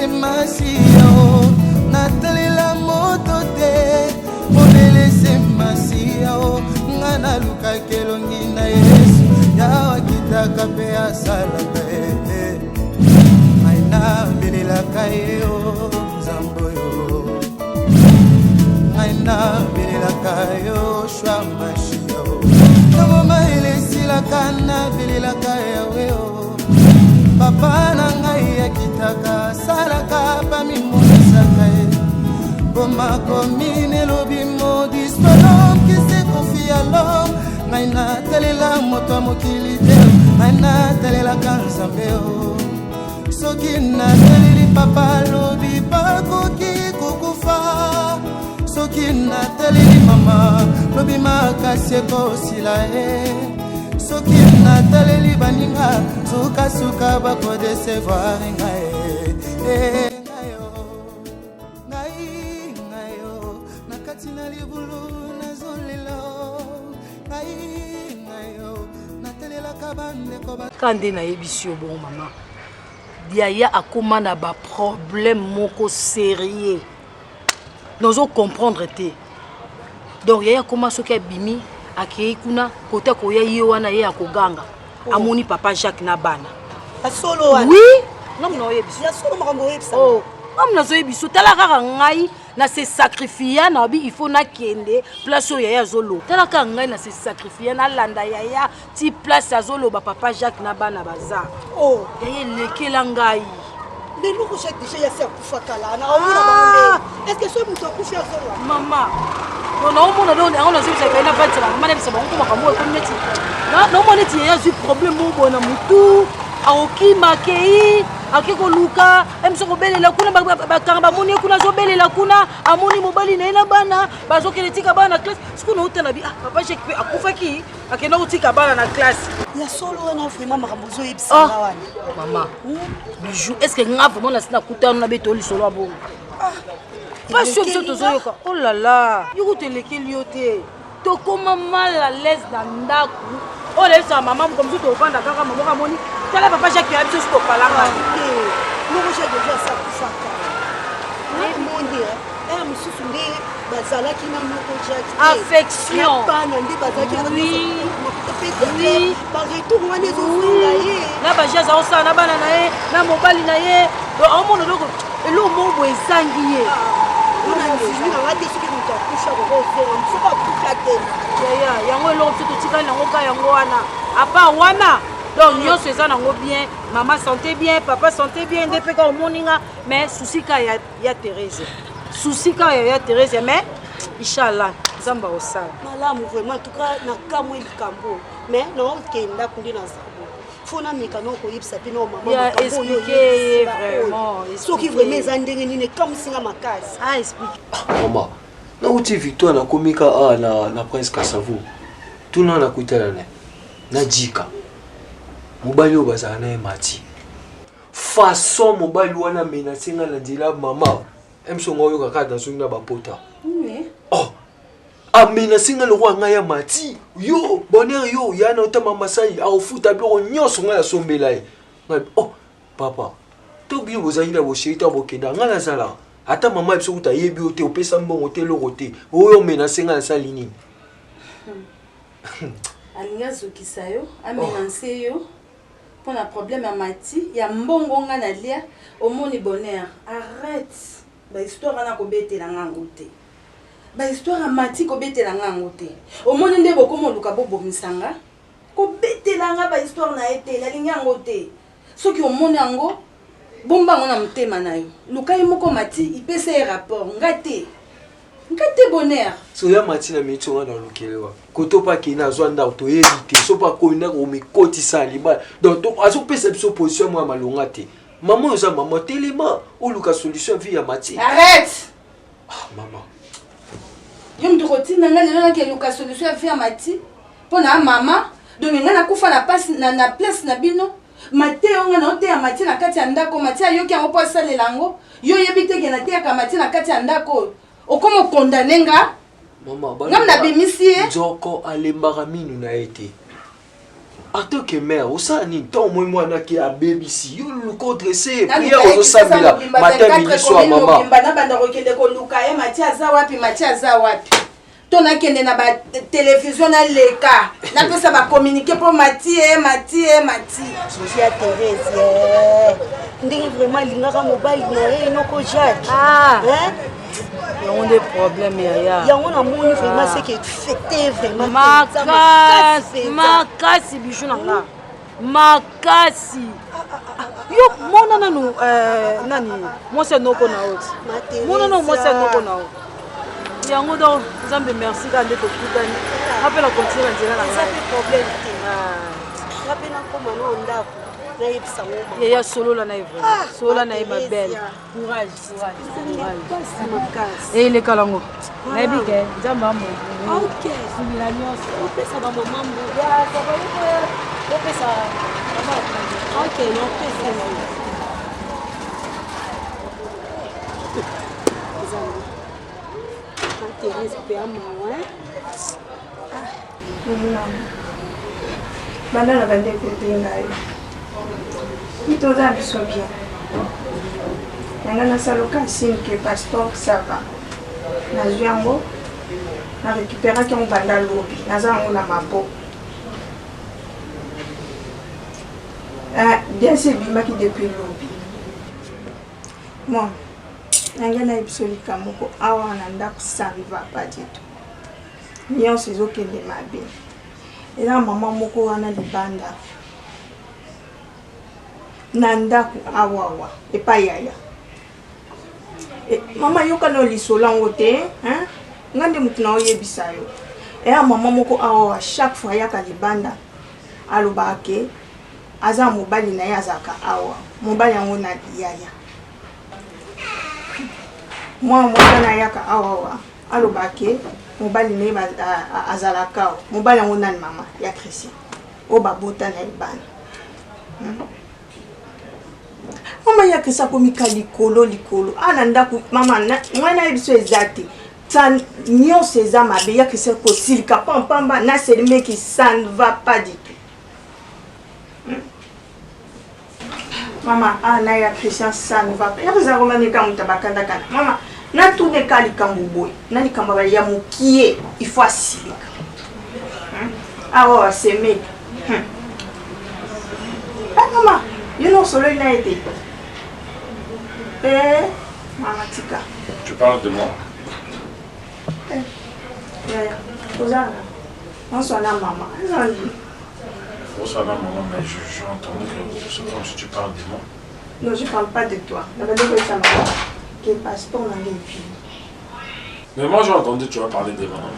masia o natalela moto te obelese masia o ngana luka kelongi na Yesu yawa kitaka pe asalaka maina bililaka yo nzambo yo maina bililaka yo shwa mashia o kamo maelesi la kana bililaka yawe o papa na ngai ya kitaka salaka pa mimonisaka ye Goma komine lobi modis l'homme qui se confie à l'homme ngai na talela moto mokili te ngai na talela kanzambe o soki na taleli papa lobi bakoki kokufa soki na taleli mama lobi makasi ekosila soki na taleli baninga suka bako desevoir ngai ngayo nakati na libulu nazolelo ngayo natalela kabande ko kande na yebisio bon mama Yaya akoma na ba problème moko sérieux nozo comprendre te donc Yaya koma soki bimi akei kuna kota ko ye wana ye akoganga amoni papa Jacques na bana asolo wana oui non no yebiso ya solo makambo yebisa oh am na zo yebiso tala kaka ngai na se sacrifier na bi il faut na kende place o Yaya zolo tala kaka ngai na se sacrifier na landa Yaya ti place azolo ba papa Jacques na bana baza oh Yaya lekela ngai le loup Jacques déjà ya se kufa kala na omona bango est-ce que so muto kufa zolo mama non mona don on a zibisa kaina batela mama bisa bango makambo ko neti non mona ti Yaya zu problème mo bona mutu aoki makei akiko luka emsoko belela kuna bakanga bamoni kuna zo belela kuna amoni mobali na ena bana bazokele tika bana na classe sikuna utana bi papa Jacques pe akufaki akena utika bana na classe ya solo wana vraiment makambo zo yebisa wana mama bijou est-ce que nga vraiment na sina kutana na betoli solo abo pas sûr que to zoyoka oh là là yuko telekeli yote to koma mal à l'aise dans ndaku oh là ça maman comme tout au banda kaka maman kamoni tala papa Jacques a juste au palanga nous j'ai déjà ça kufa kala monde mususu nde bazalaki na moko Jacques affection bana nde bazalaki na oui baretour wana ezozonga ye na bajaza osala na bana na ye na mobali na ye omona loko elo mombo ezangi ye yango eloko mpe totikali nango ka yango wana apa wana donc nyonso eza nango bien mama santé bien papa santé bien nde mpe ka omoninga mais susi ka ya Thérèse susi ka ya Thérèse mais inchallah nzambe osala malamu vraiment en tout cas na kamwe likambo mais naokenda kundi na zabo fona mikano koyebisa mpe no mama ya expliquer vraiment soki vraiment eza ndenge nini kamusinga makasi explique mama na uti victoire na komika na prince Kasavu tuna na kuitala na jika mobali o bazala na mati façon mobali wana menacinga na dila mama emsongo yo kaka dans une bapota oh amenacinga le roi ngaya mati yo bonheur yo yana otama masai a ofuta biro nyonso ngaya sombela ye oh papa to bi bozali na boshita bokenda ngala zala ata mama biso kuta yebi ote opesa mbongo te lokote oyo menacinga na salini alinga zokisayo amenanse yo pour un problème à mati ya mbongo nga na lia omoni bonheur arrête ba histoire na ko betela ngango te ba histoire mati ko betela ngango te omoni nde bokomo luka bobo misanga ko betela nga ba histoire na ete la linyango te soki omoni yango bomba ngona mutema nayo luka yimoko mati ipese rapport ngate bonheur so ya mati na mitonga na lukelewa koto pa kina zwanda to yebite so pa koina ko mikoti sali ba donc aso pesa biso position moi malonga te maman oza maman telema o luka solution vie ya mati arrête maman yom to kotina nga lelo na ke luka solution vie ya mati pona mama donc nga na kufa na passe na place na bino mate onga na ote ya mati na kati ya ndako mati ayoki yango po asalela yo yebite ke na te ya mati na kati ya ndako okomo condamner nga mama ngam na bimisi Nzoko alembaka minu na ete En tant que mère, au sein ni tant moi qui a baby si yo le contre c'est prière aux samila matin midi soir maman. Bana banda rokende ko luka e Matia za wapi tona kende na ba télévision na leka na pesa ba communiquer pour Mati. Sophia Thérèse ndingi vraiment lingaka mobile na noko Jacques hein on a des problèmes ya on a moni vraiment c'est que fêter vraiment makasi bijou nanga makasi yo mona nanu nani moi c'est noko na oti mona no moi c'est noko na oti yango donc Nzambe merci quand de tokutani appelle la continuer à dire la ça fait problème la pena comme no ndako na yebisa ngoma ya solo la na vraiment solo na ma belle courage et les kalango na bike Nzambe amo OK subira nyonso pesa ba maman ya ça va ko pesa OK non pesa Thérèse pe amawa bana na bande côté ngai itoza biso bien nanga na saloka signe que pasteur ça va na jango na récupérer qui on banda lobi naza ngo na mapo bien c'est bima qui depuis lobi bon nanga na ebisolika moko awa na ndako ça ne va pas du tout nyonso ezokende mabe eza mama moko wana libanda na ndako awawa epai yaya mama yokana lisolo yango te nga nde motu na oyebisa yo eya mama moko awawa chaque fois ayaka libanda alobaka ke aza mobali na ye azalaka awa mobali yango na yaya moi na yaka awawa alobaka ke mobali na ye azalaka awa mobali yango nani mama ya Christian oyo babota na libanda mama ya Christian akomika likolo ana ndako mama mwana ye biso eza te nyonso eza mabe ya Christian kosilika pampamba na selimeki ça ne va pas du tout mama ana ya Christian ça ne va pas ya Christian komanika moto bakandakana mama na tout ne ka likambo boye na likambo ya mokie il faut asilika awa seme mama you know solo ina été mama tika tu parles de moi Ozana on soit la maman bonsoir maman mais j'ai entendu que c'est comme si tu parles de moi. Non, je parle pas de toi. La maman qui est passeport dans les filles. Mais moi j'ai entendu que tu vas parler de maman.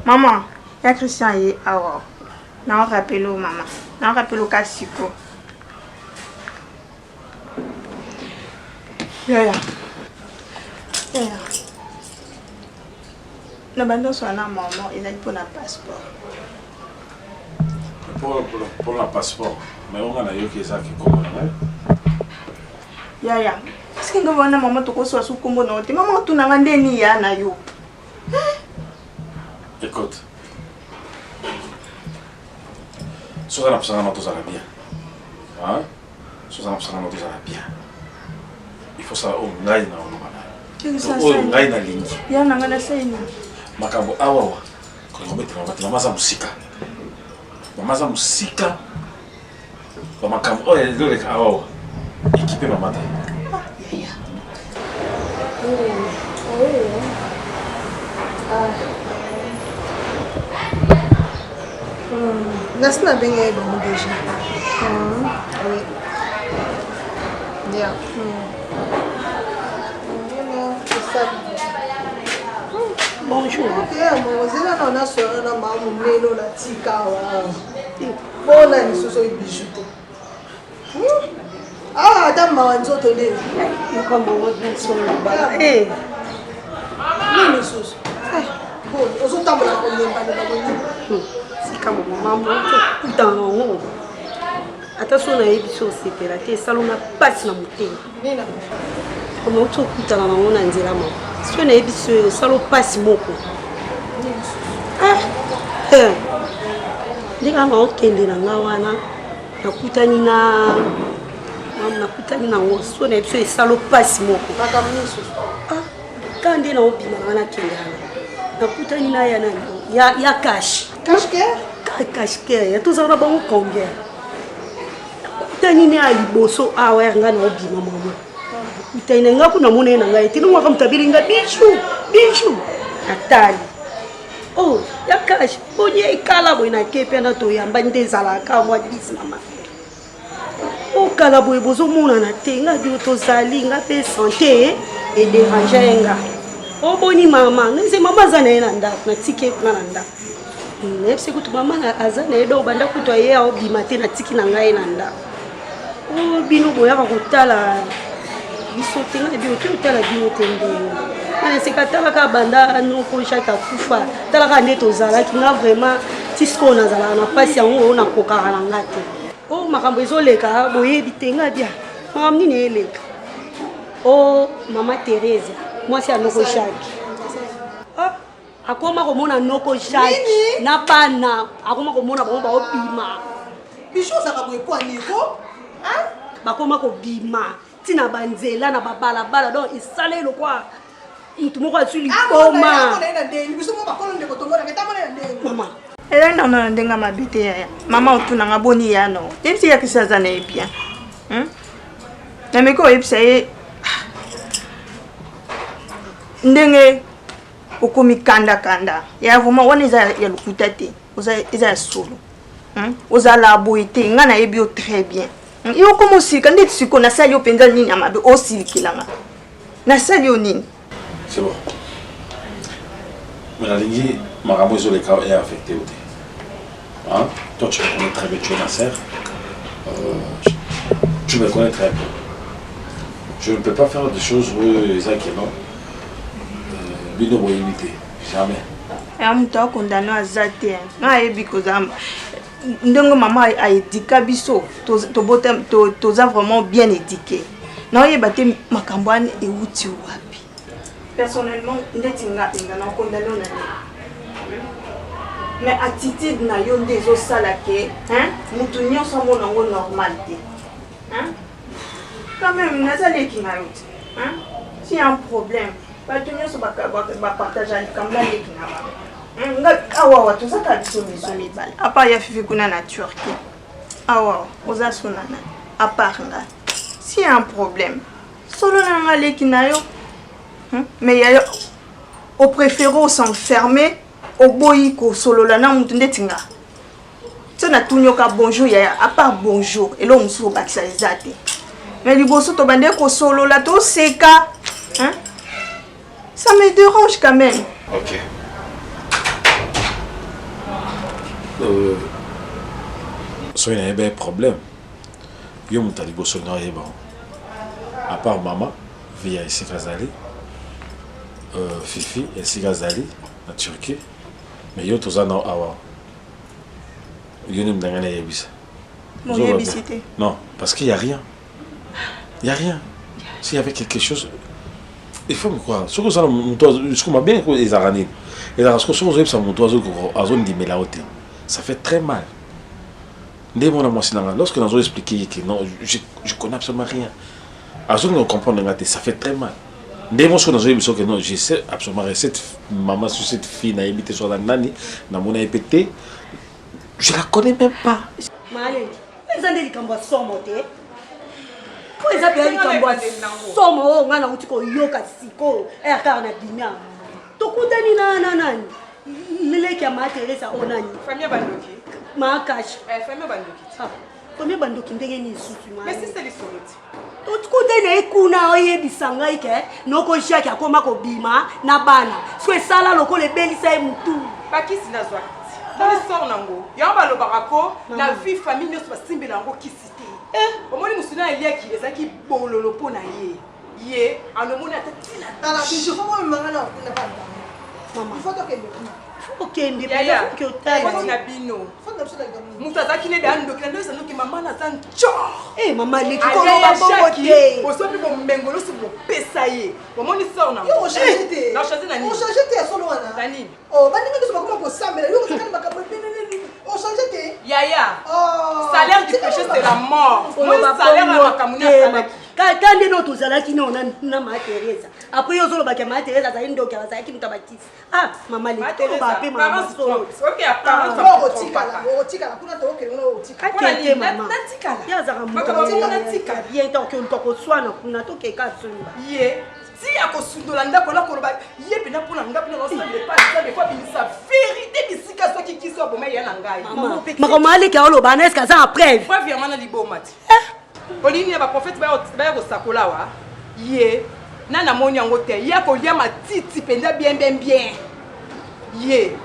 Maman, il y a Christian et Awa. Non, rappelle-le maman. Non, rappelle-le Kassiko. La bande soit là maman, il a pour la passeport. Pour la passeport. Mais on a eu ça qui commence. Est-ce que vous avez maman to soit sous combo non? Maman tu n'as pas ni ya na yo. Écoute. Suzana psana na tozala bien. Hein? Suzana psana na tozala bien. Il faut ça au ngai na on. Au ngai na lingi. Ya na ngana saina. Makambo awa. Ko mettre mama za musika. Mama za musika. Ba makambo oyo lele ka awa. Équipe mama ta. Nasi na benga eba mo déjà. Oui. Yeah. Bonjour. Moi, on a sur la maman Melo la tika wa. Bon là, nous sommes bijoux. Ah, dame mawanzo tole. Comme on sur le bas. Non, nous sommes. Bon, on s'entend pas la première. C'est comme maman dans non. Attention na ebiso sepela te salona passe na mutema. Nina. Comme auto kutana na ngona nzela mo. Si na ebiso salo passe moko. ndika ngokende na ngawana nakutani na ngoso na biso esalo pasi moko kandi na obima na kendana nakutani na ya nani ya cash ya tozala bango konge nakutani na liboso awa nga na obima mama nakutani nga kuna mona na ngai tino mwaka mutabiringa bichu atali oh ya cash bonye ikala boina kepe na to yamba ndezala ka mwa disi mama o kala boye bozomona na te nga bi tozali nga pe santé et déranger nga o boni mama ngeze mama zana ena nda na tike kuna na nda nepse kutu mama azana edo banda kutu ye o bimate na tiki na ngai na nda o bino boya ka kotala biso te nga bi otala bino te ndenge na sekatala ka banda no ko shaka kufa tala ka nde tozala ki nga vraiment tisko na zala na pasi yango na kokara na ngate oh makambo ezoleka boyebi te nga bia makambo nini eleka oh mama Teresa mwasi anoko shaki akoma komona noko shaki na bana akoma komona bango baobima bishoza ka boye kwa niko bakoma kobima tina banzela na babalabala donc isalelo kwa mutu moko asuli boma mama ela na ndenga mabite ya mama otuna ngaboni ya no tepsi ya kisaza na epia na meko epsa ye ndenge okomi kanda ya vraiment wana eza ya lukuta te eza ya solo ozala boye te nga na yebi yo très bien yo komo osilika ndeti siko nasali yo mpenza nini ya mabe osilikilanga nasali yo nini. C'est bon. Mais la ligne, ma ramose les cas est affectée au thé. Hein? Toi, tu me connais très bien, tu es ma sœur. Tu me connais très bien. Je ne peux pas faire des choses où Isaac est non. Lui ne m'a imité. Jamais. Ya muta condamné à zate. Na yebi kozamba. Ndongo maman a éduqué biso. To botem to vraiment bien éduqué. Na yeba te makambwane e uti wapi. Personnellement, ndetinga na condamné na mais attitude na yo ndezo sala ke mutu nyonso mona ngo normalité quand même nazali kinga yote si y a un problème bato nyonso ba partager likamba lekinga nga awa toza ka biso miso mibale à part ya fifi kuna na Turquie awa oza sonana à part nga si y a un problème solo na nga lekina yo mais ya au préféré s'enfermer au boyiko solo la na mutu ndetinga tena tunyoka bonjour ya à part bonjour et l'homme sur bakisa ezate mais liboso to bande ko solo la to seka ça me dérange quand même. OK. So il y a un problème. Yo muta liboso na yeba. À part maman via ici Kazali Fifi et Sigazali en Turquie. Mais yo toza na awa. Yo ne m'dangana yebisa. Mon yebisité. Non, parce qu'il y a rien. Il y a rien. S'il y avait quelque chose, il faut me croire. Ce que ça mon toi, ce que m'a bien les aranis. Et là, ce que ça ça mon toi à zone di melaote. Ça fait très mal. Dès mon amour sinanga, lorsque nous avons expliqué que non, je connais absolument rien. À zone on comprend ça fait très mal. Dès mon soir, nous avons dit que non, je sais absolument cette maman sur cette fille n'a imité sur la nani, n'a mon répété. Je la connais même pas. Malé, ils ont dit qu'on va s'emmoter. Pour les appeler qu'on va s'emmoter, on a un petit peu yoka siko, et à carnet bimia. Tout coup d'ani nanani. Lele qui a matéré ça on a ni. Famille bandoki. Ma cache. Famille bandoki. Famille bandoki ndenge ni susu. Mais c'est ça l'histoire. Tout coup d'ani kuna oye bisanga ike. Noko jaki akoma ko bima na bana. Swe sala loko le belisa e mutu. Bakisi na zwa. Dans l'histoire nango. Yamba lo barako na vie famille nyos basimbe nango kisite. Omoni musuna elia ki ezaki bololo pona ye. Ye anomoni atatina. Alors, je faut moi me mangana kuna pas. Maman, il faut que OK, ndi bia que Faut na bino. faut que ça gamu. Mutazaki ne dando kina ndo sanoki mama na san cho. Maman leki Ko ko ba bobote. Osopi bo mbengolo su bo pesa ye. Omoni sort na. Yo changer te. Na changer na ni. On changer te solo wana. Nani? Oh, bani mingi soba kuma ko sambela. Yo sakani bakapo pinene. On change tes. Yaya. Oh. Salaire du péché c'est la mort. Moi salaire à makamuna salaki. Quand des autres salaki non na ma Teresa. Après yo solo ba ke ma Teresa za ndo ka salaki mutabatisi. Ah mama le to ba pe mama solo. OK apparence. Otikala kuna to ke no otikala. Kete mama. Natikala. Ya za mutu. Natikala. Bien tant que on to ko swana kuna to ke ka solo. Ye. Si akosundola ndako na koloba ye pena pona ngapi na osambele pas ça des fois binisa vérité bisika so ki kiso boma ya na ngai. Mama mali ka olo bana eska za après. Kwa virement na libomati. Olini ba prophète ba ko sakola wa. Ye na na moni yango te ya ko lia matiti penda bien. Ye.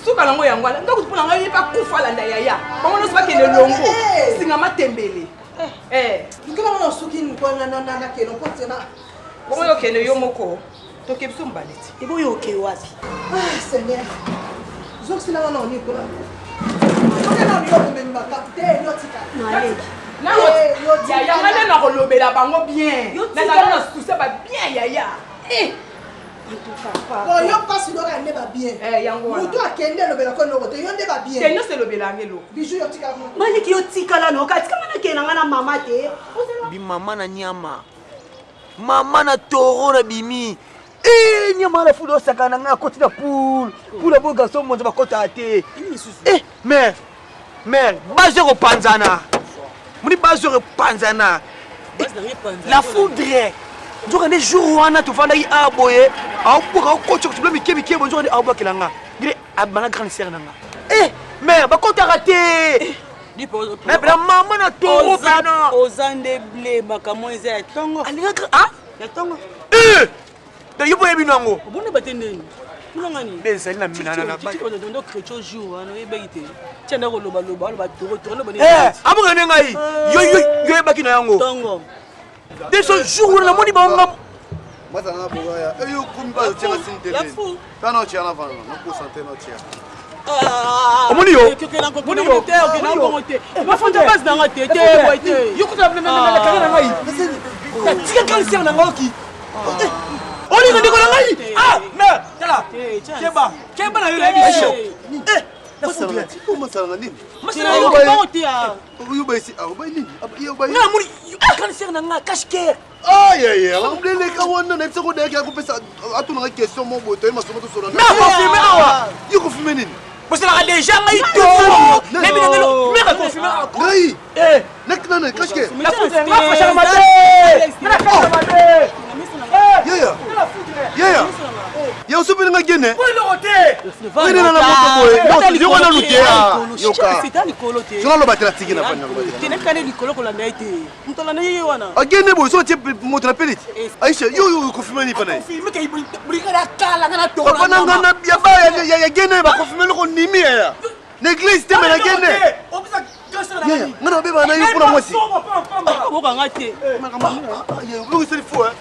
Suka nango yango ndako pona ngai pa kufa landa yaya. Bango no soba ke le longo. Singa matembele. Ngina mona suki nkwana na ke no potena. Comment yo kene yo moko to kebso mbaleti ebo yo ke wapi Seigneur zo sina wana oni ko oke na yo memba kapte yo tika na ya ngale na kolobela bango bien na na souci ba bien yaya en tout cas bon yo passe do ka ndeba bien yango wana mutu akende lobela ko no te yo ndeba bien tenyo se lobela ngelo bijou yo tika mali ki yo tika la no ka tika mana ke na ngana mama te bi mama na nyama Maman na taureau na bimi. Nyama na fudo sakana nga koti na poule. Poule bo garçon monza ba kota ate. Mère. Bazero panzana. Muni bazero panzana. La foudre. Njoka ne jour wana to fanda yi aboye. Au pour ko to problème kebike bonjour au ba kelanga. Dire abana grande sœur nanga. Mère ba kota raté. Mais maman na taureau kana. Ozande blé makamo eza ya tongo. Ya tongo. Da yupo yebi nango. Bone batendeni. Ngani? Bezali na mina na ba. Tiko ndo chrétien jour ano ebekite. Tiana ko loba tourne bone. Amunga nengai. Yo ebaki na yango. Tongo. De ce jour na moni ba ngam. Moi ça na boga ya. Yo kumba yo tiana sinte. La fou. Kana tiana vana. Na ko santé no tia. Omoni yo. Omoni yo. Ma fonde base na ngate te. Yo kuta na kana ngai. Ta tika kan ser na ngoki. Oli ngandi ko ngai. Mais tala. Keba na yo lebi. Masala comment ça na nini? Masala yo ba te ya. Yo ba isi ba nini? Yo ba. Na moni kan ser na nga kashke. Ya. On blele ka wona na tsako de ka ko pesa atu na question mo boto e masomo to solo. Na confirmer awa. Yo confirmer nini? Parce que là déjà ngai to. Mais bien ngelo, mais confirmer encore. Ngai. Nek nana kashke. La foudre nga fasha mate. Na fasha mate. Yeah. Yo super nga gene. Pour le roté. Oui na moto boy. Yo na lutea. Yo ka. C'est likolo te. Sona lo batela tiki na fanya lo batela. Tene kane likolo ko landa ite. Mtola na yeye wana. Agene boy so tie moto na peliti. Aisha yo confirmer ni pana. Confirmer que brigade kala ngana to. Papa nanga na ya ba ya gene ba confirmer lo ko nimi ya. L'église te mena gene. Yeah, ngana beba na yo pour moi si. Boka ngate. Yo c'est fou hein.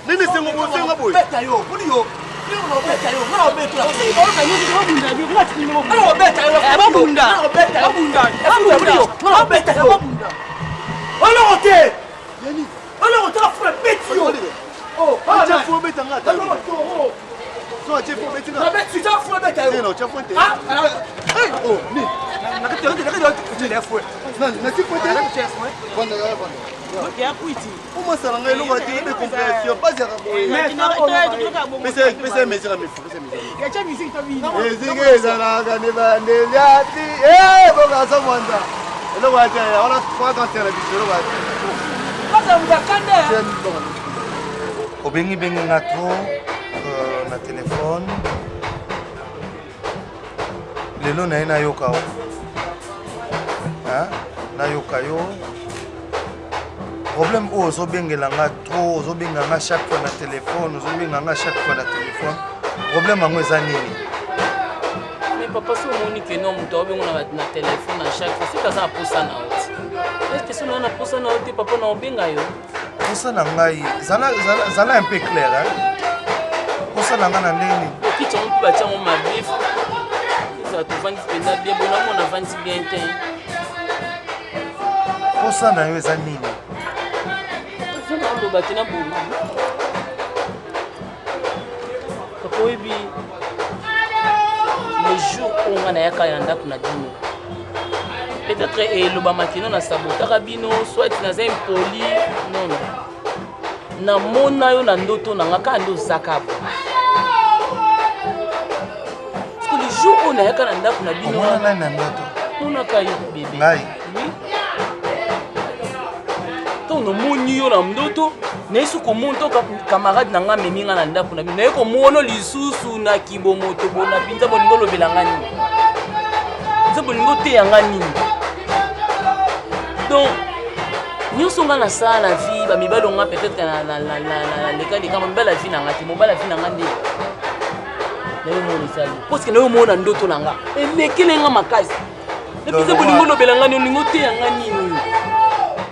Nene sengo bo senga boy. Beta yo, pour yo. Ngana beta yo, ngana beta yo. Ngana beta yo. Ngana beta yo. Ngana roté. Yani. Ngana roté la frère beti yo. Oh, tu fou beta ngata. So tu fou beta ngata. Na beti tu fou beta yo. Non, tu fou te. Oh, ni. Na fou. Na tu fou te. Bonne. Ya kuiti. Comment ça ngai lo ngati de compréhension pas ya boy. Pese mesira me fou, pese mesira. Ya cha musique to bi. Ezingeza na kaneba ndeliati. Boka so mwanda. Lo ngati ya ona kwa kanti na biso lo ngati. Kaza mtakande. Obengi nga trop na téléphone. Lelo na ina yoka o. Na yoka yo. Problème ozobengelanga trop, ozobenganga chaque fois na téléphone, ozobenganga chaque fois na téléphone. Problème ango eza nini? Mais papa so moni que non muto obengo na téléphone à chaque fois. C'est ça posa na oti. Est-ce que so na posa na oti papa na obenga yo? Posa na ngai, zala un peu clair hein. Posa na ngai na nini? Oki tso mpi ba tsango mabif. Ça te vend penda bien bon on a vendu bien te. Posa na yo eza nini? Ndo batina bulu. Papa webi le jour où on a yaka yanda kuna dino. peut-être eloba makino na sabotaka bino soit naza impoli non namona yo na ndoto nanga kaka nde ozaka bo parce que le jour oyo nayaka na ndako na bino omona na ndoto monaka yo bebe ngai ntango nomoni yo na ndoto naye soki omoni to camarade na nga amemi nga na ndako na bino naye komona lisusu na kibomoto bona mpinza bolingo olobelanga nini nza bolingo oteyanga nini donc nyonso nga nasala na vie bamibali onga peut-être lekalekama mibali ya vie na nga te mobali ya vie na nga nde nayomona esali parceke nayomona ndoto na nga elekele nga makasi epinza bolingo olobelanga nini olingo oteyanga nini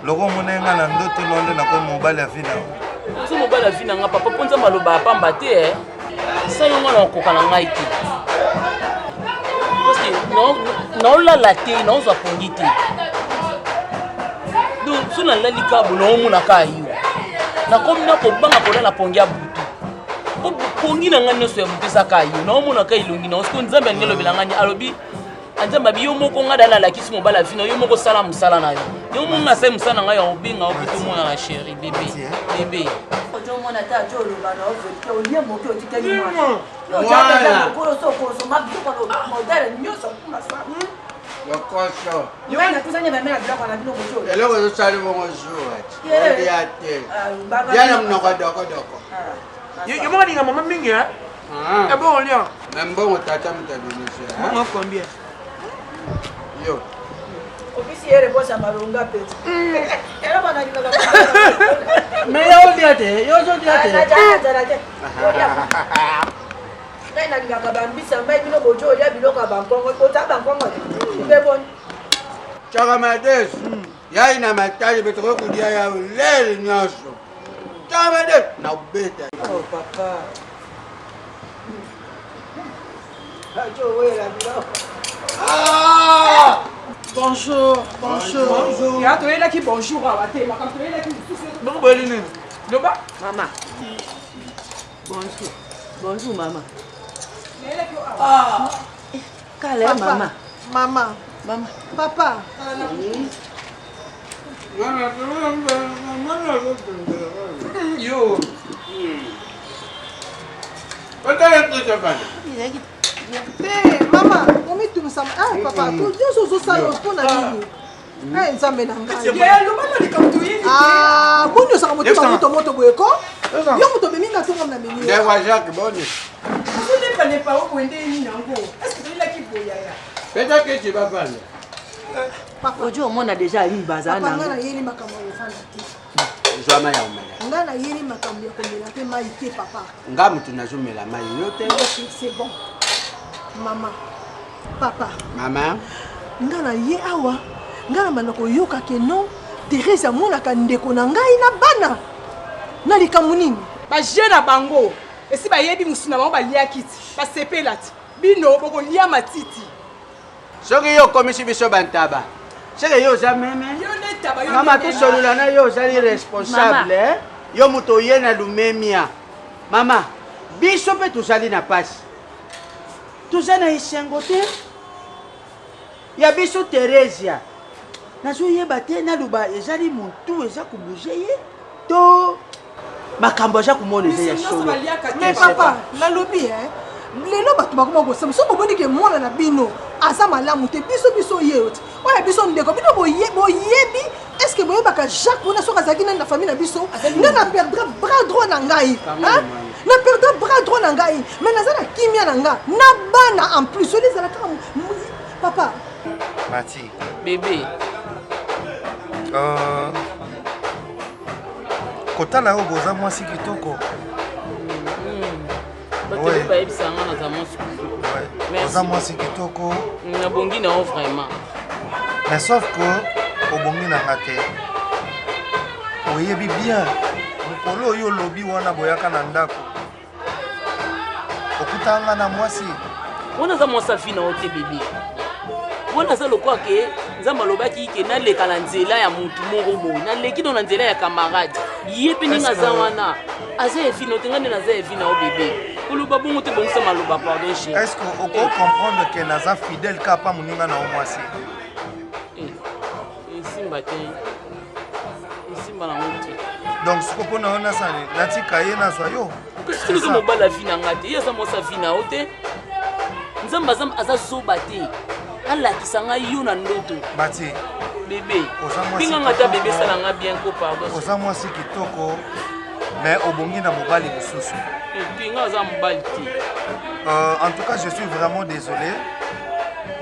loko omona nga na ndoto nonde nakomi mobali ya vie na ozo mobali ya vie na nga papa mpo nzambe aloba apamba te sa yo nga na okoka na ngai te parceke naolala te naozwa pongi te donc so nalali kabo naomonaka yo nakomi na kobanga kolala pongi ya butu po pongi na ngai nyonso ya butu ezaka yo naomonaka elongi na osiko nzambe alingi elobelanga ni alobi anzambe abi yo moko nga dala alakisi mobali ya vino yo moko osala mosala na yo yo moko nasali mosala na ngai ya obenga obutu omona na sheri bebe ozomona te ajo oloba na ovelike olie moke otikeli mwana modele nyonso lokoso nakusanya bamela biloko na bino mojo eloko ezosali bongo jour olia te yana monoko dokodoko yo moko ninga mama mingi ebongo lia membongo tata mutabinisio bongo combien yo opisi ye réponse ya malonga peti elo banalingaka mais yo olia te yo ozolia te nazala te ngai nalingaka bambisa mbai bino bojo olia biloko ya bankongo ota bankongo te boni Chakamadesu yai na matali betoko kudia ya ulele nyonso Chakamadesu na ubeta oh papa ajo wela biloko bonjour ya toyelaki bonjour awa te makambo toyelaki bongo boyeli nini loba mama bonjour mama kale mama papa yo mama omitumisa papa nyonso ozosala mpona nini nzambe na ngai boni osaka motema moto boyeko yo moto omeminga tongo na meni ndewa jacques boni peut-être que tu vas parler ojo omona déjà ali bazala na nga nayeli makambo ya kofanda te zwama ya omela nga nayeli makambo ya komela mpe mai te papa nga mutu nazomela mai yo te c'est bon mama papa mama nga naye awa nga na banda koyoka ke non Thérèse amonaka ndeko na ngai na bana na likambo nini baje na bango esi bayebi mosu na bango baliaki ti basepela ti bino bokolia matiti soki yo okomisi biso bantaba seke yo oza meme mama tosolola na yo ozali responsable yo moto oye na lumemia mama biso mpe tozali na pasi toza na esengo te ya biso Teresia nazoyeba te naluba ezali motu eza kobouge ye to makambo aza komona eza ya solo mais papa nalobi lelo bato bakoma kosama so boboni ke mwana na bino aza malamu te biso ye te oya biso ndeko bino boyebi est ce que boyebaka Jacques wana soki azalaki nani na famille na biso nga na perdra bras droit na ngai na perdra bras droit na ngai mais naza na kimia na nga na bana en plus oli ezalaka papa Mati bébé kotala oyo boza mwasi kitoko bato bayebisanga naza mwasi oza mwasi kitoko nabongi na yo vraiment mais sauf que obongi na nga te oyebi bien mokolo oyo olobi wana boyaka na ndako okutanga na mwasi wana aza mwasi afi na yo te bebe wana aza lokwa ke nzambe alobaki ke naleka na nzela ya motu moko boye naleki no na nzela ya camarade ye mpe ndenge aza wana aza efi na yo te nga nde naza efi na yo bebe koloba bongo te bongisa maloba pardon chéri est ce que oko comprendre ke naza fidèle ka pa moninga na yo mwasi esimba te esimba nango te donc siko mpona yo nasani natika ye nazwa yo soki mobali avi na nga te ye aza mwasi avi na yo te nzambe aza zoba te alakisa ngai yo na ndoto bati bebe binganga ta bebe esala nga bien ko pardon oza mwasi kitoko mais obongi na mobali mosusu te nga aza mobali te en tout cas je suis vraiment désolé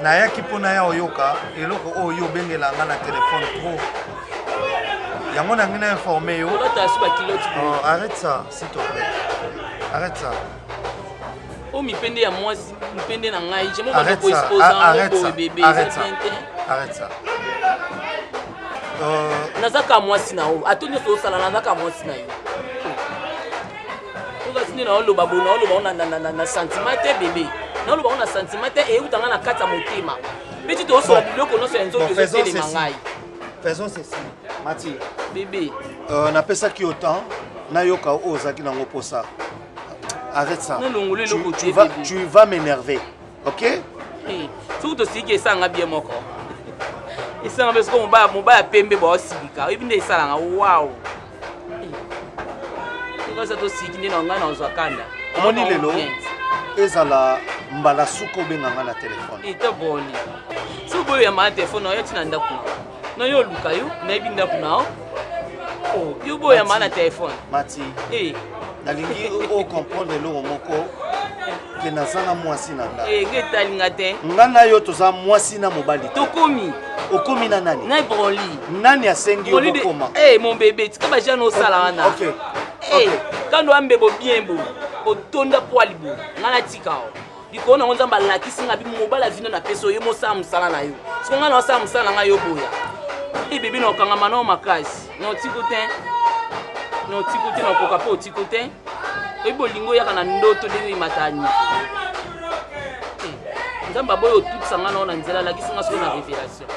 nayaki mpona ya oyoka eloko oyo obengela nga na telefone trop yango na ngai na informe yo arrête ça s'il te plaît arrête ça o mipende ya mwasi mipende na ngai je arrête ça nazaka mwasi na o ato nyonso osala nazaka mwasi na yo okasini na oloba bo na oloba na sentiment te bebe na oloba na sentiment te eutanga na kati ya motema peti tosola biloko nyonso ya nzoto ezotelema ngai faisons ceci Mati bébé napesaki yo temps nayoka oyo ozalaki nango mposa arrête ça tu vas m'énerver ok soki tosiki esanga bien moko esanga mpe soko mobaya pembe baosilika oyebi nde esalanga waw okasa tosiki nde na ngai na ozwa kanda omoni lelo ezala mbala suka obenga nga na telefone ete boli soki boyoyamba na telefone oyo tina ndako na yo oluka yo nayebi ndako nao yo boyoyamba na telefone Mati nalingi ocomprendre eloko moko ke nazanga mwasi na nga nga etalinga te nga na yo toza mwasi na mobali tokomi okomi na nani na broli nani asengi yo bokoma mon bébé tika bajana osala wana kando ambebo bien bo otonda poali bo nga na tika o likolo nango nzambe alakisi nga mobali avino na peso yo mosala mosala na yo siko nga na osala mosala na ngai yo boya bébé na okangama nao makasi na otiko te na okoka mpe otiko te oyebi olingo oyaka na ndoto ndenge ematani nzambe aboyi otutisa nga nao na nzela alakisi nga soko na révélation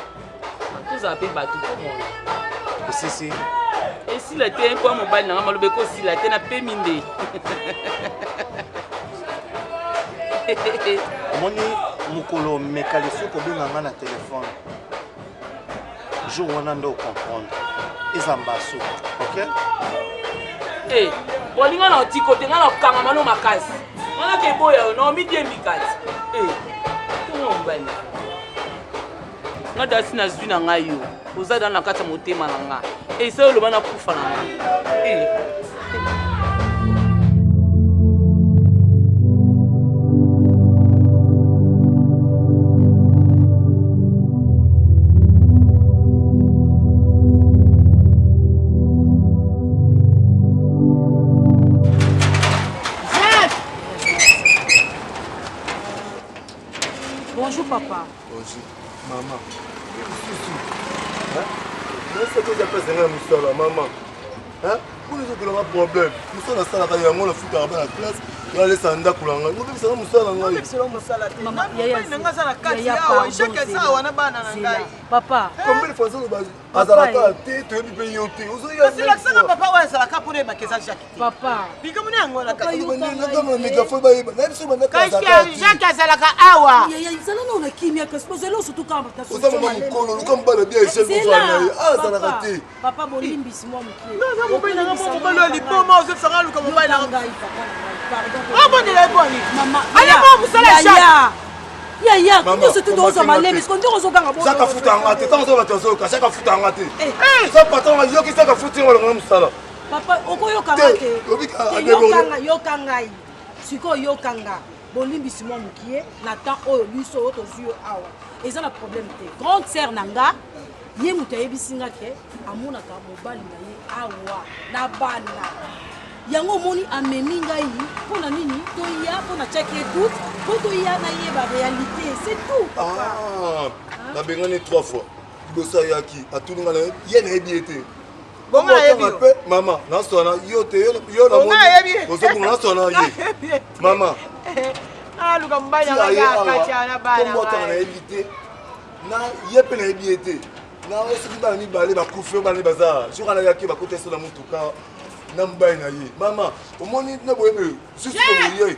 tozala mpe bato komona osisi esila te mpo ya mobali na nga maloba ekosila te na pemi nde omoni mokolo meka lisuku obenga nga na telefone jour wana nde ocomprendre eza mbasu ok bolinga na otiko te nga na okangama no makasi wana ke boya na omidie mikati tongo mobali nga dasi nazwi na ngai yo oza dana na kati ya motema na nga esa oloba na kufa na nga Bonjour papa. Bonjour maman. C'est que j'appelle ça Moussala maman. Hein? Pour les autres on a problème. Moussala ça là yango la futa ba la classe. Ya laisse anda kulanga. Ngo bisa Moussala ngai. Maman yaya nga za la kati yawa. Chaque ça wana bana na ngai. Papa. Combien de fois ça ba azalaka te to bi pe yote. C'est là ça papa wa azalaka pour les makeza Jacques. Papa. Bikamuni yango la kati. Ngoma megafone ba yeba. Même si on a Kasi Jacques azalaka awa. Yaya izala na ona kimia kasi pozelo surtout quand parce que oza mama mokolo lukambo bana bien echelle kozala na ye azalaka te papa bolimbisi mwa mokie naza mobali nanga moko mobali oyo liboma ozosanga luka mobali nanga abondela eboni alema mosala Jacques yaya nyonso tu tozwa malemi siko ndenge ozoganga saka futanga te ntango ozo bato azoyoka saka futanga te sa patron yoki saka futinga olonga mosala papa okoyokanga te yoka ngai sikoyo yokanga bolimbisi mwa mokie na temps oyo biso oyo tozwi yo awa eza na problème te grande sœur na nga ye moto ayebisi nga ke amonaka mobali na ye awa na bana yango omoni amemi ngai mpo na nini toya mpo na tiaki ye doute mpo toya nayeba réalité c'est tout nabengani 3 fois liboso ayaki atuninga na ye nayebi ye te bonga nayebi yo mama nasona yo te yo ozobunga nasona ye mama aluka mobali nanga kati na bana komotanga nayebi te na ye mpe nayebi ye te na soki bana mibale bakufi oyo bana baza soki anayaki bakota eso na motuka na mobali na ye mama omoni na boyebe susukoboye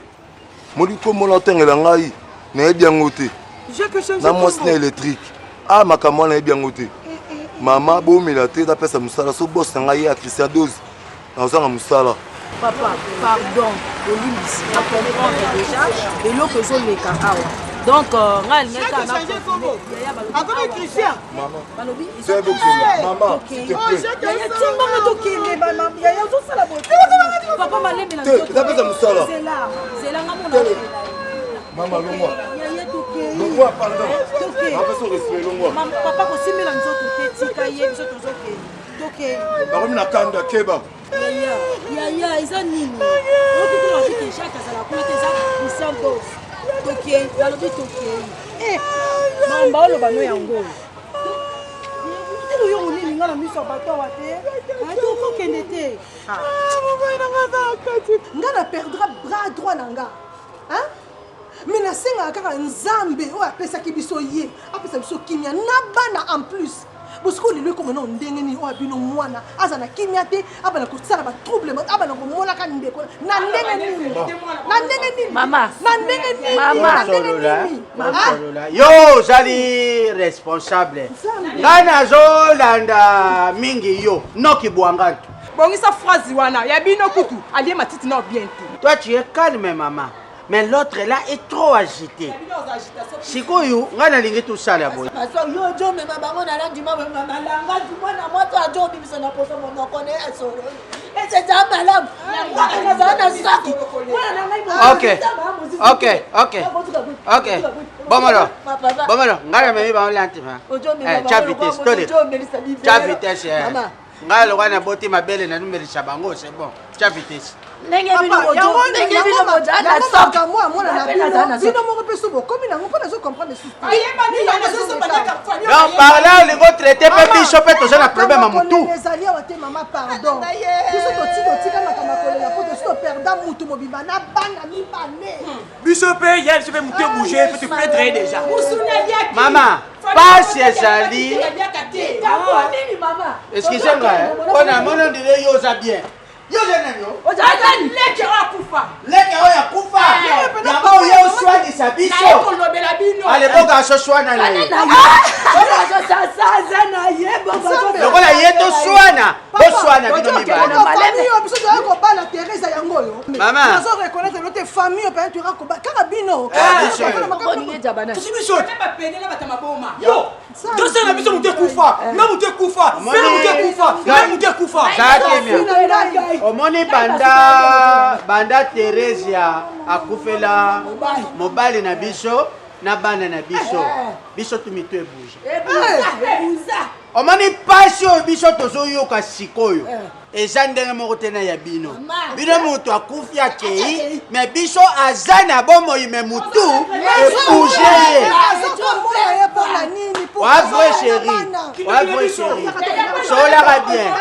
moli komona otengela ngai nayebi yango te na mwasi na électrique makambo wana nayebi yango te Maman, bon, mais la tête, après ça, Moussala, so boss, n'a rien à Christian 12. Dans un Moussala. Papa, pardon, je ici. Je comprends déjà. Et l'eau que je l'ai cacao. Donc, on a le mec à la Christian. Maman. C'est bon, maman. S'il te plaît. Papa m'a l'aimé la tête. T'as ça, Moussala. C'est là, mon maman, le pardon. Papa, aussi, mais la nzoto, Tikaye, na kanda keba. Yaya, ils ont nini. Donc, il a dit que chaque à la couleur des arbres, ils sont dos. Toké, il a dit Toké. Eh, maman, le bano yango. Il y a un nini, il a mis son bâton à terre. Ah, tu faut qu'il était. Nga perdra bras droit nanga. Hein? Mais na senga kaka nzambe o apesa ki biso ye. Apesa biso kimia na bana en plus. Parce que les comme non ndengeni o abino mwana azana kimia te abana ko tsara ba trouble abana ko mona ka ndeko na ndengeni Mama yo zali responsable ngana zo landa mingi yo noki bwanga bongisa phrase wana ya bino kutu alié matiti na bien tout. Toi tu es calme maman. Mais l'autre là est trop agité. Sikoyo, ngana lingi tout ça là boy. Yo jo me mabango na landi mama malanga du mwana moto a jo biso na poso mo connaît asoro. Et c'est ça malam. Na zana saki. OK. Bomolo, ngana memi ba lanti ma. Cha vitesse, tole. Cha vitesse. Ngala lo kana boti mabele na numeri chabango, c'est bon. Cha vitesse. Ndenge bino moja na soka moi na bino mo peso bo comme na ngopona zo comprendre sous. Non, par là le vont traiter pe biso pe to na problème mutu. Les alliés ont été maman pardon. Biso to tika makama kolela po to sto perda mutu mo bibana bana mi bané. Biso pe yel se fait mutu bouger, peut te plaindre déjà. Maman, pas ezali. Excusez-moi, on a mon dire yo za bien. Yo jenenyo. Ozali leke akufa. Leke oya kufa. Yango yo swani sabiso. Ale boga so swana na ye. Lokola ye to swana. Bo swana bino mibana. Famille biso to ko bala Teresa yango yo. Maman. Nazo reconnaître notre famille pe tu ra ko ba kaka bino. Biso te ba penela batama boma. Yo. Dosa na biso muté kufa. Na muté kufa. Na muté kufa. Omoni banda Teresia akufela mobali na biso na bana na biso tumitu ebuja omoni pasi oyo biso tozoyoka sikoyo eza ndenge moko te na ya bino moto akufi akei me biso aza na bomoi me mutu ebuje wa vrai chéri solaka bien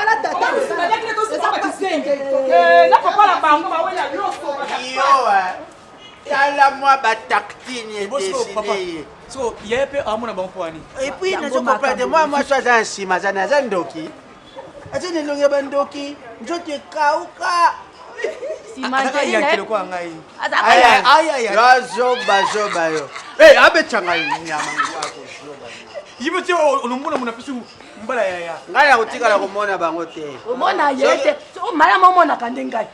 tala moi bataktine desine so yepe amona bampwani et puis na zo comprendre moi so aza nsima aza ndoki azene longe bandoki njote kauka zoba yo abetanga nyama yibote onomona mona pisu mbala ya ngala kutikala komona bango te omona yete mala momona kandengai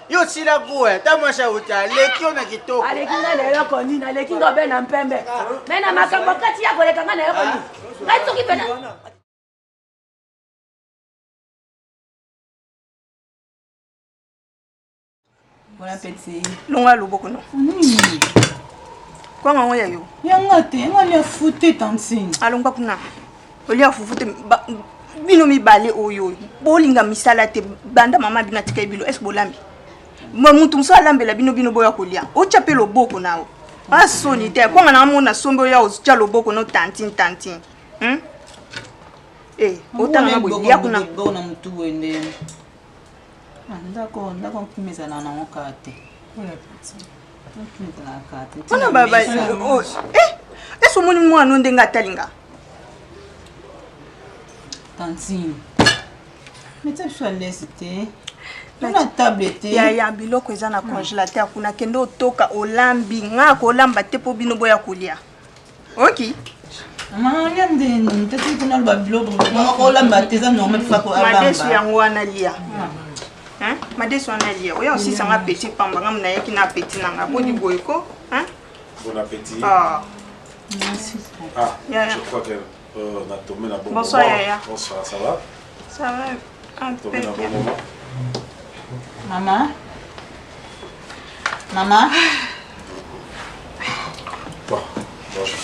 yo sila kuwe tamasha uta lekio na kitoko alekinga lelo koni na lekinga be na mpembe mena makambo kati ya kolekanga na yo koni ngai soki pena Bon appétit. Longa loboko no. Kwa ngwa ya yo. Yanga te, ngani afute tantine. Alongba kuna. Olia fufute bino mibale oyo. Bolinga misala te banda mama bina tika ibilo es bolambi. Mutu mso alambela bino boya kolia. Ochape loboko nao. Asoni te kwa na mona sombe ya ocha loboko no tantine. Otanga na bolia kuna bona mtu wende. Ndako kumezana na ngokate. Ona baba eso moni mwana ndenga talinga. Tantine. Mais tu as laissé na tablette ya biloko eza na congélateur kuna kendo toka olambi nga ko lamba te po bino boya kolia. OK. Maman, yandeni, tati kuna bablo, on la baptisa normal fa ko abamba. Madesu yango wana lia. Hein? Madesu wana lia. Oya aussi sanga petit pamba ngam na yaki na petit nanga bodi boyko, hein? Bon appétit. Ah. Merci. Ah, Yaya. je crois que on a tombé la bonne Bonsoir Yaya. Bonsoir, ça va? Ça va un peu Tombé la bien. bonne moment. Maman. Maman. Bon, bonjour.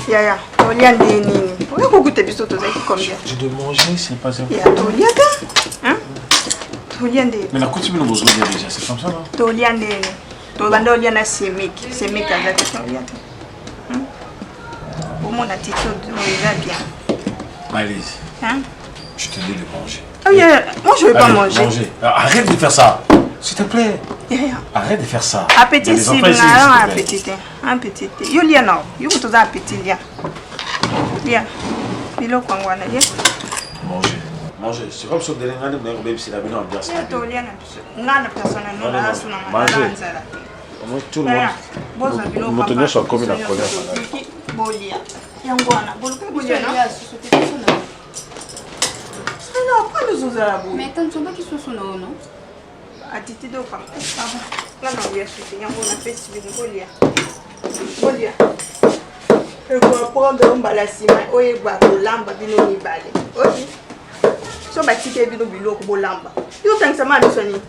Yaya, tolia ndeni. Oya kokuta biso tozaki combien? J'ai de manger, c'est pas ça. Ya tolia ta? Hein? Tolia ndeni. Mais la coutume nous besoin déjà, c'est comme ça, non? Tolia ndeni. Tobanda olia na semik. Semik azaki tolia ta. Au moins, attitude, on va bien. Maëlys, Hein? je te dis de manger. Oh, yeah. Moi, je ne vais pas manger. Arrête de faire ça, s'il te plaît. Yeah. Arrête de faire ça. Appétit, Il y a des si, enfants ici, s'il te plaît. appétit. Appétit. Yo, lia, non. Yo, tu as appétit, lia. Lia. Bilo, quoi, on a lia. Manger. Manger. C'est comme si on donnait un peu de c'est la bonne ambiance. Lia, tu lia, non. Non, personne, non, là, c'est non. Manger. Tout le monde. Mon tenir soit comme la colère. Bolia. Yangwana. Boluka bolia, non? Non, pas nous aux arabes. Mais quand tu vas qui soit son nom? Attitude au pas. Là, non, bien sûr, Yangwana fait si bien bolia. Bolia. Je vais prendre un balasima. Oye, lamba bino ni balé. Ok. So batike bino bilo ko lamba. Yo tang sama bisoni.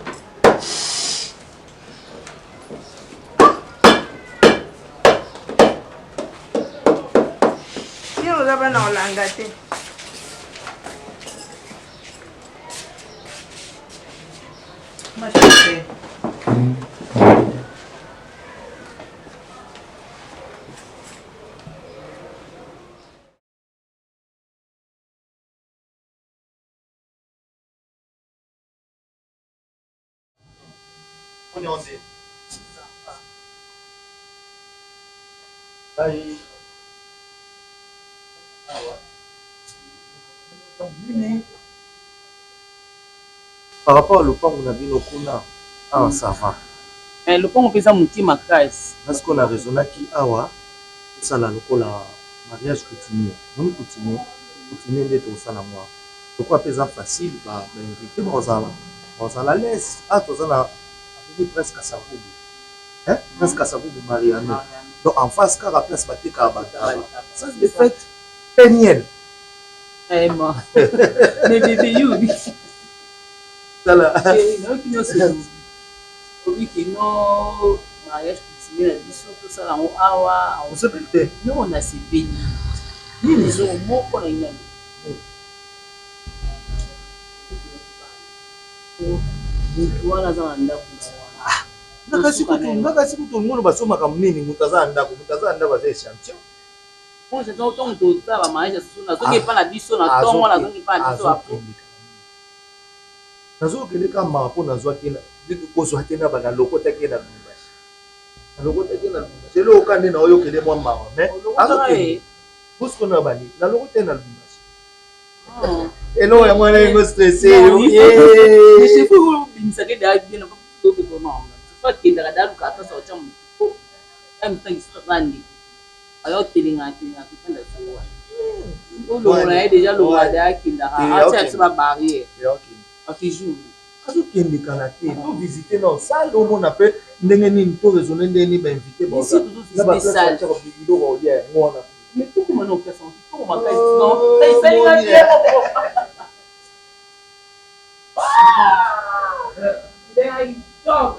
Yo za bana olanga te. Ma chérie. Par rapport à l'opango na bino kuna, ah ça va. Le pont pesa mutima kasi. Parce qu'on a raisonné qui awa ça la lokola mariage coutumier. Non coutumier d'être au sana moi. Pourquoi pesa facile bah inviter Bozala laisse ah tozana avec presque à sa roue. Hein? Presque à sa roue de Mariano. Donc en face car la place batte kabata. Ça c'est fait péniel. Eh moi. Mais bébé you. Ça là. Non qui nous c'est. Obi qui non mariage coutumier la biso tout ça là on awa on se peut. Nous on a ces bénis. Nous nous on moko na inani. Wana za ndako. Nakasi kutu ngono basomaka munini mutaza ndako za champion. Bon c'est donc tout ça va mariage suna zonge pa na biso na tongo na zonge pa na biso apo. Nazo keleka mapo nazo akena bitu kozo akena bana lokota kena lumbashi. Lokota kena lumbashi. Selo okande na oyo kele mwa mawa mais azoke. Busko na bani na lokota na lumbashi. Hello ya mwana yango stressé yo. Je sais pas où binsa ke da bien pas tout que comment. Soit que da da ka ta so cham. Em tan strandi. Ayo tilinga kipenda sawa. Olo na déjà lo wada kinda ha ati ba barrière. Akiju. Azo kende kana te to visiter dans salle au monde appelle ndenge nini to raisonner ndenge ba inviter ba. Ici tout spécial. Mais tout comment on fait ça? Comment on fait non? Ça il a bien. There you go.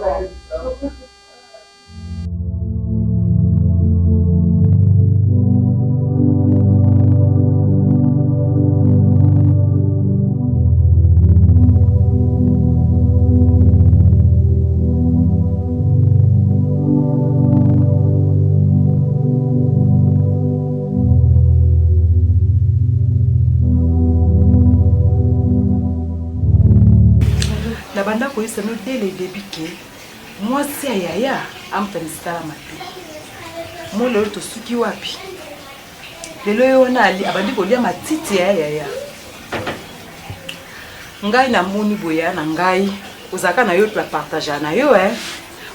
La banda ko yisa no dès le début que moi si ayaya amtanisala mate. Mo lelo to suki wapi. Lelo yo na ali abandi ko lia matiti ayaya. Ngai na moni boya na ngai ozaka na yo to partager na yo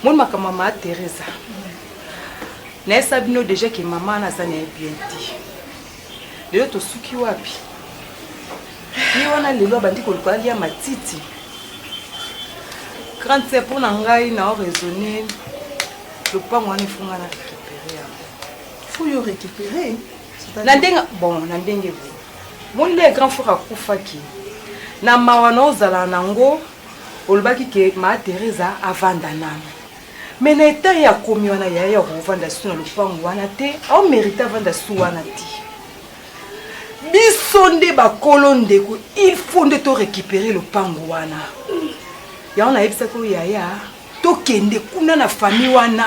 Mon makama mama Teresa. Na sabino déjà que maman na sana bien dit. lelo tosuki wapi ye wana lelo abandi koluka lia matiti grande sœur mpo na ngai na oraisonne lopango wana efunga na récupéré yango faut yo récupérer na ndenge bon na ndenge bo moni le grand frère akufaki na mawa na ozala nango olobaki ke ma Teresa avanda nano me na eta ya komi wana yaya kovanda su na lopango wana te aomérite avanda su wana te biso nde bakolo ndeko il faut nde to récupérer lopango wana yango nayebisaki oyo yaya tokende kuna na famille wana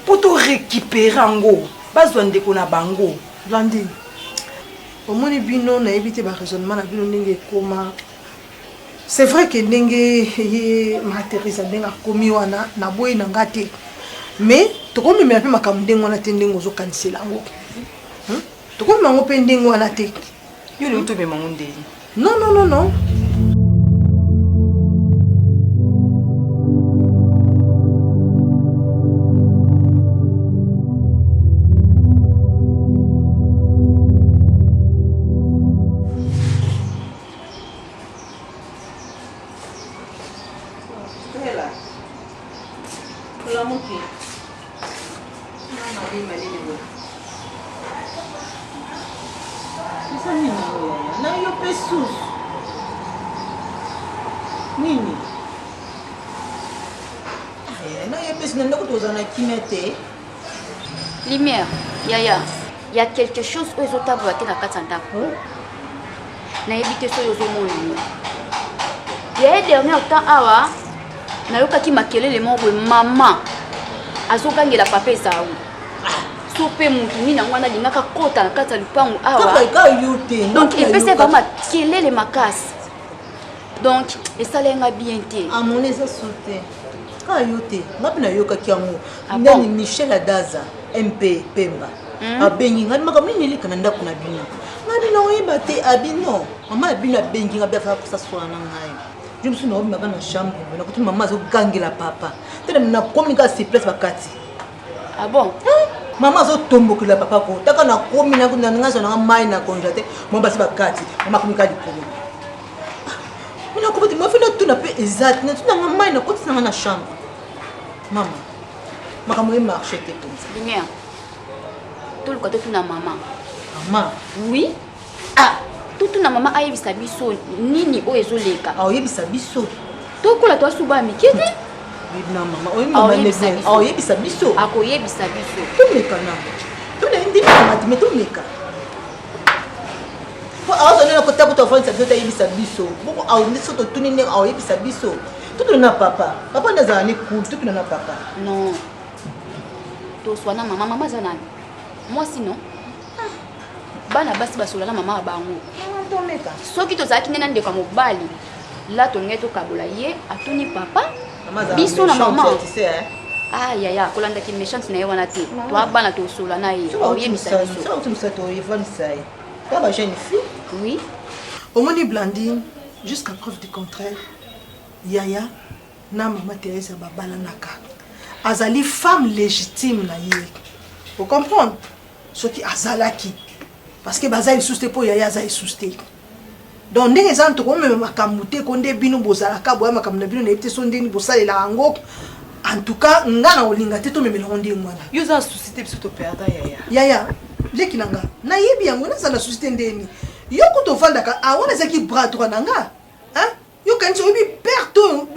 mpo to récupérer yango bazwa ndeko na bango Blandine omoni bino nayebi te baraisonnement na bino ndenge ekoma c'est vrai que ndenge ye Teresa ndenge akomi wana na boyi na nga te mais tokomemela mpe makambo ndenge wana te ndenge ozokanisela yango tokomema yango mpe ndenge wana te yo lelo tomema yango ndenge non Lumière, Yaya, il y a quelque chose où ils ont tabouaté dans la katanda. Na évité ce yozo moni. Il y a dernier temps awa, na yoka ki makele le mongo maman. Azokangela papa ezaou. Sope mutu ni na ngwana lingaka kota na kata lupangu awa. Donc il peut se vraiment quelle les makas. Donc et ça lenga bien té. À mon esa sauté. Ka yote, ngapina yoka kiango. Ndani Michel Adaza, MP Pemba. Abengi ngani makamini lika nanda kuna bino. Ngani na oyeba te abino. Mama abino abengi ngabe fa kusa swana ngai. Je me suis dit na bana chambre, na kuti mama zo gangela papa. Tena na komika si place bakati. Ah bon? Mama zo tombokela papa ko. Taka na komi na kuna ngazo na mai na konjate. Mama basi bakati. Mama komika dikolo. Mina ko ma fina tuna pe exact. Na tuna mai na kuti na chambre. Maman, maman marché te comme ça. Lumière. Tout le côté tout na maman. Maman. Oui. Ah, tout na maman a yebisa biso nini o ezoleka. Ah, yebisa biso. To kola to suba mikete. Oui na maman, oui maman ne. Ah, yebisa biso. Ako yebisa biso. Tu meka na. Tu na ndi mama tu meto meka. Po azo na ko tabu to fanya biso yebisa biso. Boko au ndi so to tuni ne au yebisa biso. Tout na papa. Papa ndaza ni cool, tout na papa. Non. To swana maman, maman zanani. Moi sinon. Bana basi basola na maman bango. To meka. Soki to zaki nena ndeka mobali. Là to ngeto kabola ye atuni papa. Biso na maman. Ah yaya, kolanda ki méchante na ye wana te. To abana to sola na ye. O ye misa biso. Ça tu misa to Yvonne sai. Pas ba jeune fille. Oui. Omoni Blandine, jusqu'à preuve du contraire. Yaya na maman Teresa babalanaka azali femme légitime na ye. Vous comprenez? Ce qui azalaki parce que bazali souste po yaya azali souste. Donc ndenge zanto ko même makamute ko nde bino bozalaka boya makamuna bino na epte so ndeni bosalela yango. En tout cas ngana olinga te to memela onde mwana. Yo za société biso to perdre yaya. Yaya leki nanga na yebi yango na za société ndeni. Yo ko to vandaka awona zaki bras droit nanga. Hein? Yo kanti obi perto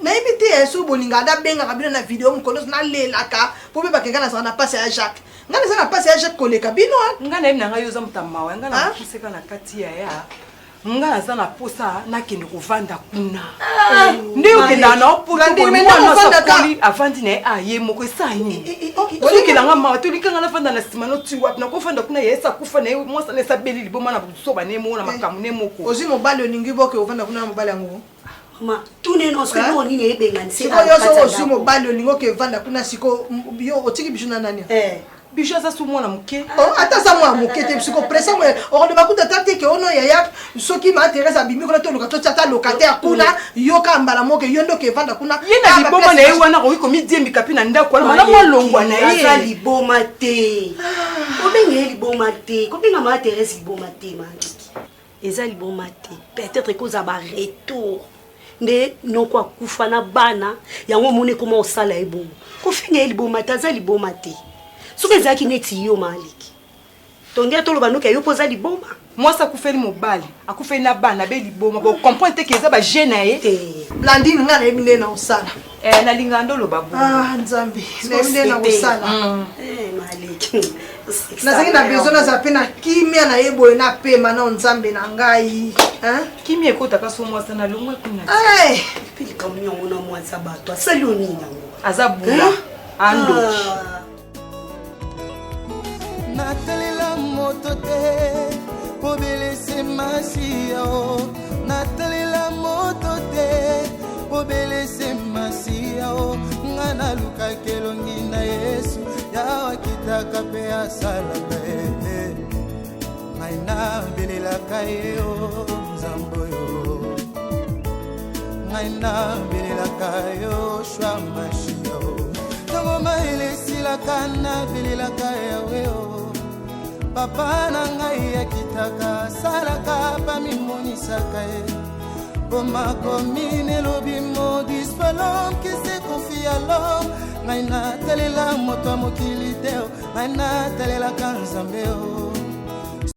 na ebite so bolinga da benga kabina na video mkono na lelaka po be bakenga na sana passe à Jacques ngana sana passe à Jacques koleka bino ngana ebi nanga yo za mutamawa ngana kuseka na kati ya ngana sana posa na kende kovanda kuna ndio kenda na posa ko mwana sakoli avandi na aye moko esani oki langa ma to likanga na fanda na sima no tiwa na ko fanda kuna yesa kufa na mo sana sa beli liboma na busoba ne mo na makamu ne moko ozi mobali oningi boke ovanda kuna mobali yango ma tune no sko no nini ebenga siko yo so ozi mobali olingo ke vanda kuna siko yo otiki bishuna nani bisho za su mwana muke ata za mwana muke te siko presa mwe o de bakuta tante ke ono yaya soki ma Thérèse abimi kuna to lokato tata locataire kuna yoka mbala moke yondo ke vanda kuna yena liboma na yewana ko komi diembi kapina ndako na mwa longwa na ye asa liboma te obenge liboma te kopinga ma Thérèse liboma te Maliki eza liboma te peut-être koza ba retour nde noko akufa na bana yango mone koma osala ebomo kofinga liboma te aza liboma te soki ezalaki neti yo Maliki tongia toloba noki yo poza liboma mwasi akufeli mobali akufeli na bana be liboma bocomprendre te ke eza bagene na ye Blandine nga nayebi nde na osala nalinga ndoloba nzambe nayebi nde na osala Maliki nazalaki na besoin naza mpe na kimia na ye boye na pema na nzambe na ngai kimia ekotaka so mwasi na longwe kuna pilika mnyongo na mwasi bato asali onini yango aza bula ando natalela moto te obelese masiya o natalela moto te obelese masiya o nga nalukaki elongi na Yesu yawa kitaka mpe asalaka ye ngai nabelelaka ye o nzambe oyo ngai nabelelaka yo shwa mashiya o ntango mayele esilaka nabelelaka yawe o papa na ngai akitaka salaka pamimonisaka ye bomakomi nelobi modispe l'homme qui se confie à l'homme ngai natalela moto ya mokili te ngai natalelaka nzambe o